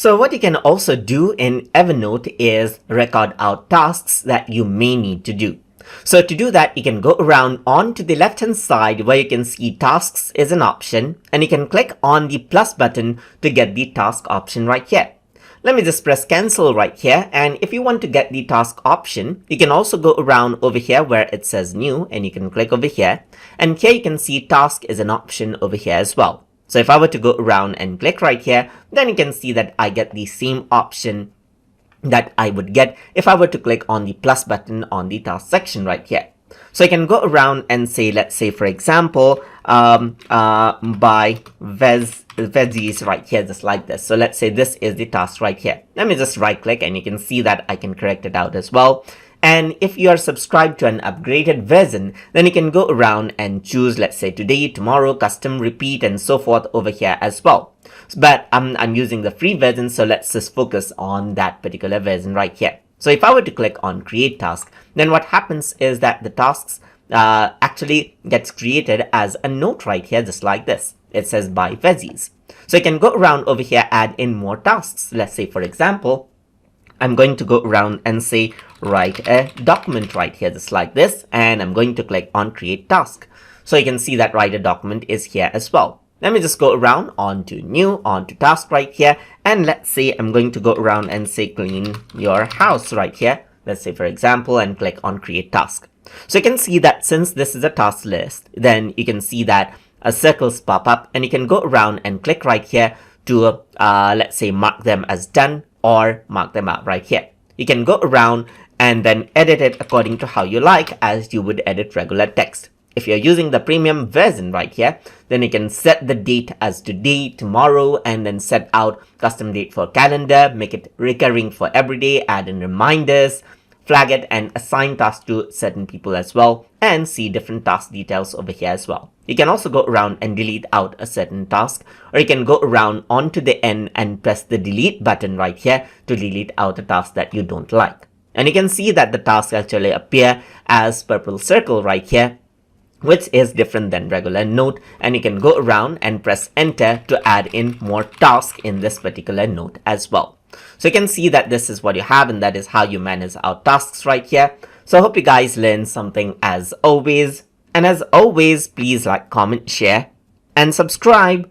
So what you can also do in Evernote is record out tasks that you may need to do. So to do that, you can go around onto the left hand side where you can see tasks is an option, and you can click on the plus button to get the task option right here. Let me just press cancel right here, and if you want to get the task option, you can also go around over here where it says new, and you can click over here, and here you can see task is an option over here as well. So if I were to go around and click right here, then you can see that I get the same option that I would get if I were to click on the plus button on the task section right here. So I can go around and say, let's say for example, buy veggies right here, just like this. So let's say this is the task right here. Let me just right click, and you can see that I can correct it out as well. And if you are subscribed to an upgraded version, then you can go around and choose, let's say today, tomorrow, custom, repeat, and so forth over here as well. But I'm using the free version, so let's just focus on that particular version right here. So if I were to click on create task, then what happens is that the tasks actually gets created as a note right here, just like this. It says buy veggies. So you can go around over here, add in more tasks. Let's say for example, I'm going to go around and say write a document right here, just like this, and I'm going to click on create task. So you can see that write a document is here as well. Let me just go around onto new, onto task right here, and let's say I'm going to go around and say clean your house right here. Let's say for example, and click on create task. So you can see that since this is a task list, then you can see that circles pop up, and you can go around and click right here to let's say mark them as done or mark them out right here. You can go around and then edit it according to how you like, as you would edit regular text. If you're using the premium version right here, then you can set the date as today, tomorrow, and then set out custom date for calendar, make it recurring for every day, add in reminders, flag it, and assign tasks to certain people as well, and see different task details over here as well. You can also go around and delete out a certain task, or you can go around onto the end and press the delete button right here to delete out a task that you don't like. And you can see that the tasks actually appear as purple circle right here, which is different than regular note, and you can go around and press enter to add in more tasks in this particular note as well. So you can see that this is what you have, and that is how you manage our tasks right here. So I hope you guys learned something as always, and as always, please like, comment, share, and subscribe.